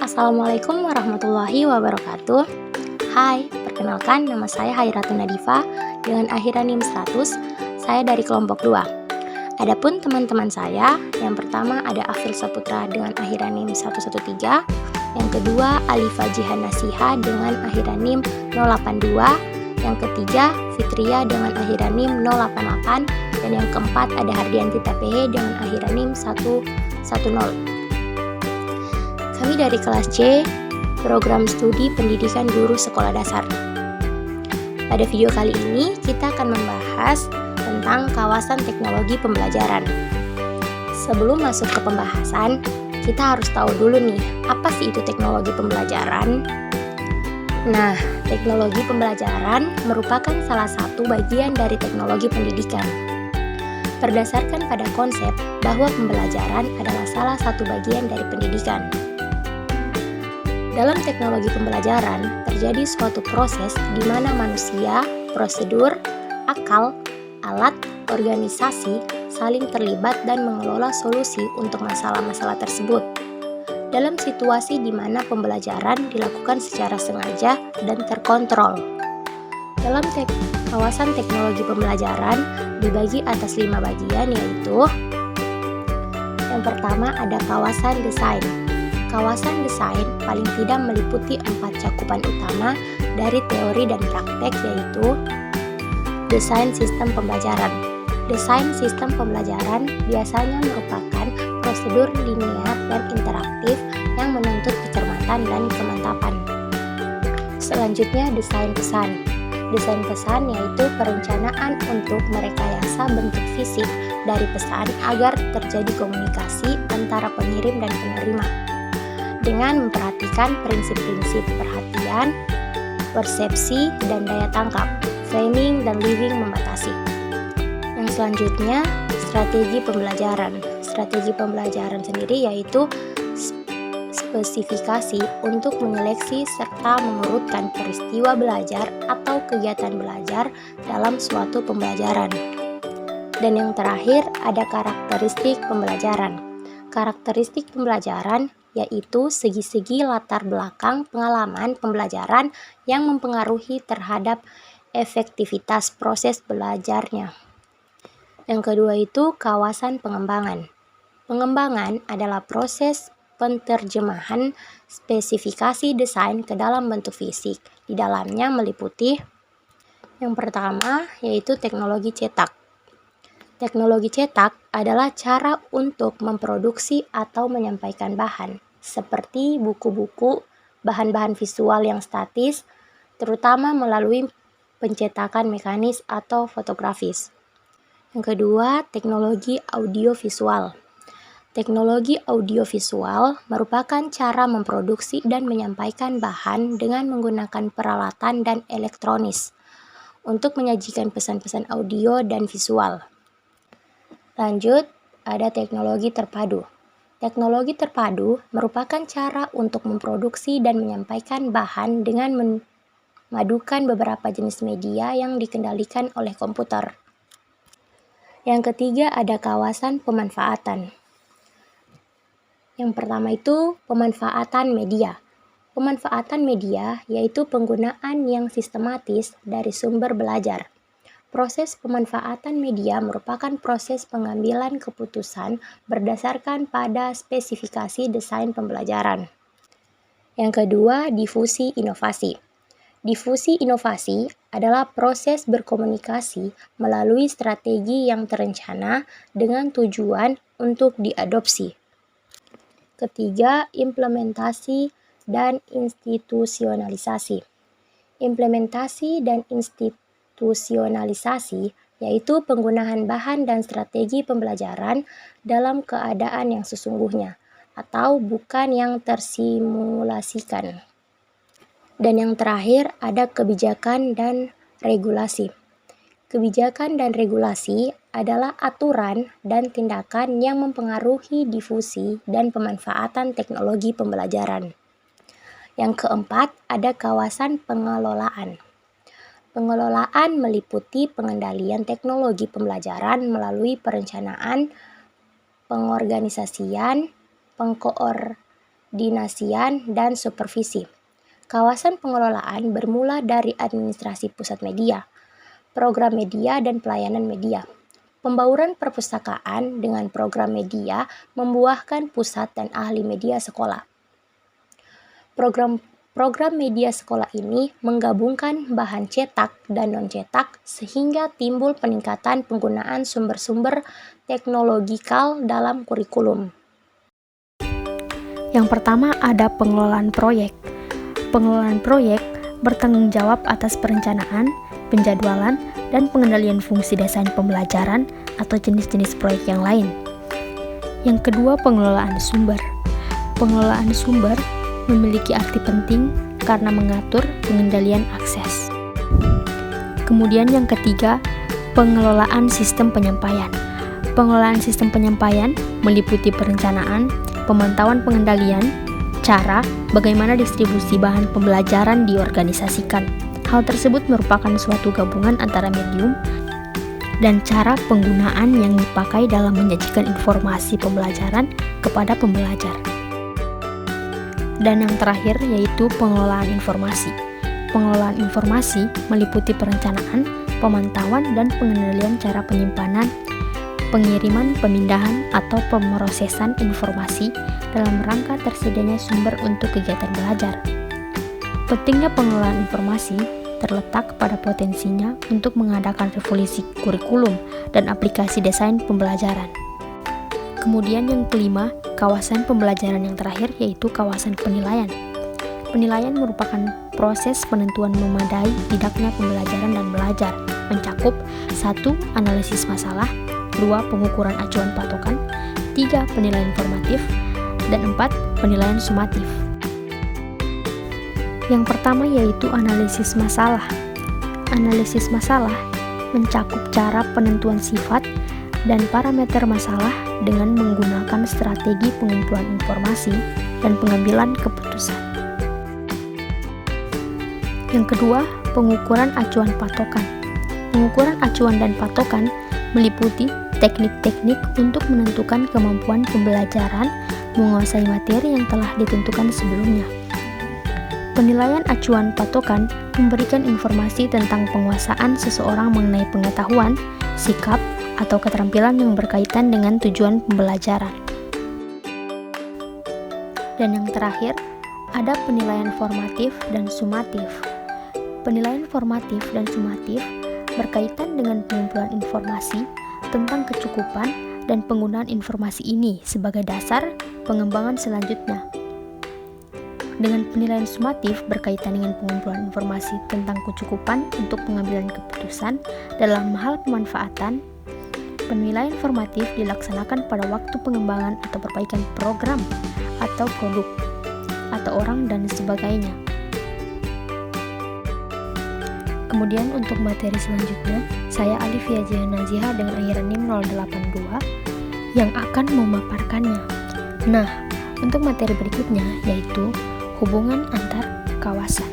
Assalamualaikum warahmatullahi wabarakatuh. Hai, perkenalkan nama saya Hairatun Nadifa dengan akhiran NIM 100. Saya dari kelompok 2. Adapun teman-teman saya, yang pertama ada Afil Saputra dengan akhiran NIM 113, yang kedua Alifa Jihan Nasiha dengan akhiran NIM 082, yang ketiga Fitria dengan akhiran NIM 088, dan yang keempat ada Hardianti Tapehe dengan akhiran NIM 110. Kami dari kelas C, program studi pendidikan guru sekolah dasar. Pada video kali ini, kita akan membahas tentang kawasan teknologi pembelajaran. Sebelum masuk ke pembahasan, kita harus tahu dulu nih, apa sih itu teknologi pembelajaran? Nah, teknologi pembelajaran merupakan salah satu bagian dari teknologi pendidikan. Berdasarkan pada konsep bahwa pembelajaran adalah salah satu bagian dari pendidikan. Dalam teknologi pembelajaran, terjadi suatu proses di mana manusia, prosedur, akal, alat, organisasi saling terlibat dan mengelola solusi untuk masalah-masalah tersebut. Dalam situasi di mana pembelajaran dilakukan secara sengaja dan terkontrol. Dalam kawasan teknologi pembelajaran dibagi atas 5 bagian, yaitu yang pertama ada kawasan desain. Kawasan desain paling tidak meliputi 4 cakupan utama dari teori dan praktek, yaitu desain sistem pembelajaran. Desain sistem pembelajaran biasanya merupakan prosedur linear dan interaktif yang menuntut kecermatan dan kemantapan. Selanjutnya desain pesan. Desain pesan yaitu perencanaan untuk merekayasa bentuk fisik dari pesan agar terjadi komunikasi antara pengirim dan penerima, dengan memperhatikan prinsip-prinsip perhatian, persepsi, dan daya tangkap, framing dan living membatasi. Yang selanjutnya, strategi pembelajaran. Strategi pembelajaran sendiri yaitu spesifikasi untuk menyeleksi serta mengurutkan peristiwa belajar atau kegiatan belajar dalam suatu pembelajaran. Dan yang terakhir, ada karakteristik pembelajaran. Karakteristik pembelajaran yaitu segi-segi latar belakang pengalaman pembelajaran yang mempengaruhi terhadap efektivitas proses belajarnya. Yang kedua itu kawasan pengembangan. Pengembangan adalah proses penterjemahan spesifikasi desain ke dalam bentuk fisik. Di dalamnya meliputi yang pertama yaitu teknologi cetak. Teknologi cetak adalah cara untuk memproduksi atau menyampaikan bahan, seperti buku-buku, bahan-bahan visual yang statis, terutama melalui pencetakan mekanis atau fotografis. Yang kedua, teknologi audiovisual. Teknologi audiovisual merupakan cara memproduksi dan menyampaikan bahan dengan menggunakan peralatan dan elektronis untuk menyajikan pesan-pesan audio dan visual. Lanjut, ada teknologi terpadu. Teknologi terpadu merupakan cara untuk memproduksi dan menyampaikan bahan dengan memadukan beberapa jenis media yang dikendalikan oleh komputer. Yang ketiga ada kawasan pemanfaatan. Yang pertama itu pemanfaatan media. Pemanfaatan media yaitu penggunaan yang sistematis dari sumber belajar. Proses pemanfaatan media merupakan proses pengambilan keputusan berdasarkan pada spesifikasi desain pembelajaran. Yang kedua, difusi inovasi. Difusi inovasi adalah proses berkomunikasi melalui strategi yang terencana dengan tujuan untuk diadopsi. Ketiga, implementasi dan institusionalisasi. Implementasi dan institusionalisasi yaitu penggunaan bahan dan strategi pembelajaran dalam keadaan yang sesungguhnya atau bukan yang tersimulasikan. Dan yang terakhir ada kebijakan dan regulasi. Kebijakan dan regulasi adalah aturan dan tindakan yang mempengaruhi difusi dan pemanfaatan teknologi pembelajaran. Yang keempat ada kawasan pengelolaan. Pengelolaan meliputi pengendalian teknologi pembelajaran melalui perencanaan, pengorganisasian, koordinasian, dan supervisi. Kawasan pengelolaan bermula dari administrasi pusat media, program media, dan pelayanan media. Pembauran perpustakaan dengan program media membuahkan pusat dan ahli media sekolah. Program media sekolah ini menggabungkan bahan cetak dan non-cetak sehingga timbul peningkatan penggunaan sumber-sumber teknologikal dalam kurikulum. Yang pertama ada pengelolaan proyek. Pengelolaan proyek bertanggung jawab atas perencanaan, penjadwalan, dan pengendalian fungsi desain pembelajaran atau jenis-jenis proyek yang lain. Yang kedua, pengelolaan sumber. Pengelolaan sumber memiliki arti penting karena mengatur pengendalian akses. Kemudian yang ketiga, pengelolaan sistem penyampaian. Pengelolaan sistem penyampaian meliputi perencanaan, pemantauan pengendalian, cara bagaimana distribusi bahan pembelajaran diorganisasikan. Hal tersebut merupakan suatu gabungan antara medium dan cara penggunaan yang dipakai dalam menyajikan informasi pembelajaran kepada pembelajar. Dan yang terakhir yaitu pengelolaan informasi. Pengelolaan informasi meliputi perencanaan, pemantauan, dan pengendalian cara penyimpanan, pengiriman, pemindahan, atau pemrosesan informasi dalam rangka tersedianya sumber untuk kegiatan belajar. Pentingnya pengelolaan informasi terletak pada potensinya untuk mengadakan revolusi kurikulum dan aplikasi desain pembelajaran. Kemudian yang kelima, kawasan pembelajaran yang terakhir yaitu kawasan penilaian. Penilaian merupakan proses penentuan memadai tidaknya pembelajaran dan belajar, mencakup 1. Analisis masalah, 2. Pengukuran acuan patokan, 3. Penilaian formatif, dan 4. Penilaian sumatif. Yang pertama yaitu analisis masalah. Analisis masalah mencakup cara penentuan sifat dan parameter masalah dengan menggunakan strategi pengumpulan informasi dan pengambilan keputusan. Yang kedua, pengukuran acuan patokan. Pengukuran acuan dan patokan meliputi teknik-teknik untuk menentukan kemampuan pembelajaran menguasai materi yang telah ditentukan sebelumnya. Penilaian acuan patokan memberikan informasi tentang penguasaan seseorang mengenai pengetahuan, sikap, atau keterampilan yang berkaitan dengan tujuan pembelajaran. Dan yang terakhir, ada penilaian formatif dan sumatif. Penilaian formatif dan sumatif berkaitan dengan pengumpulan informasi tentang kecukupan dan penggunaan informasi ini sebagai dasar pengembangan selanjutnya. Dengan penilaian sumatif berkaitan dengan pengumpulan informasi tentang kecukupan untuk pengambilan keputusan dalam hal pemanfaatan. Penilaian formatif dilaksanakan pada waktu pengembangan atau perbaikan program atau produk atau orang dan sebagainya. Kemudian untuk materi selanjutnya, saya Alifia Naziha dengan akhiran NIM 082 yang akan memaparkannya. Nah, untuk materi berikutnya yaitu hubungan antar kawasan.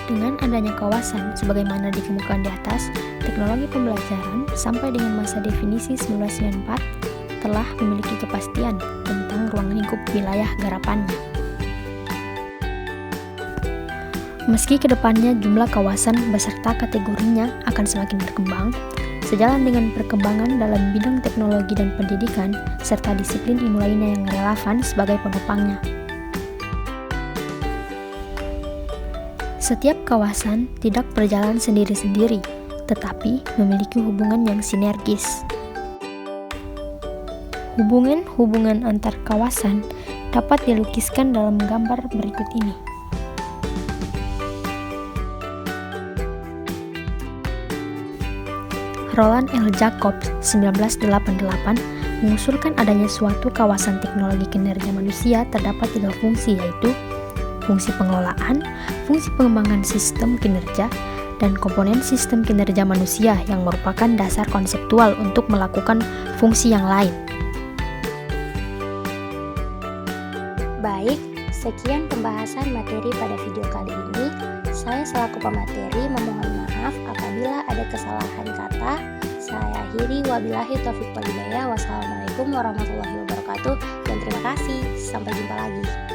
Dengan adanya kawasan, sebagaimana dikemukakan di atas, teknologi pembelajaran sampai dengan masa definisi 1994 telah memiliki kepastian tentang ruang lingkup wilayah garapannya. Meski kedepannya jumlah kawasan beserta kategorinya akan semakin berkembang, sejalan dengan perkembangan dalam bidang teknologi dan pendidikan, serta disiplin ilmu lainnya yang relevan sebagai penopangnya. Setiap kawasan tidak berjalan sendiri-sendiri, tetapi memiliki hubungan yang sinergis. Hubungan-hubungan antar kawasan dapat dilukiskan dalam gambar berikut ini. Roland L. Jacobs 1988 mengusulkan adanya suatu kawasan teknologi kinerja manusia terdapat 3 fungsi, yaitu fungsi pengelolaan, fungsi pengembangan sistem kinerja, dan komponen sistem kinerja manusia yang merupakan dasar konseptual untuk melakukan fungsi yang lain. Baik, sekian pembahasan materi pada video kali ini. Saya selaku pemateri memohon maaf apabila ada kesalahan kata. Saya akhiri, wabillahi taufiq wal hidayah. Wassalamualaikum warahmatullahi wabarakatuh. wabarakatuh dan terima kasih. Sampai jumpa lagi.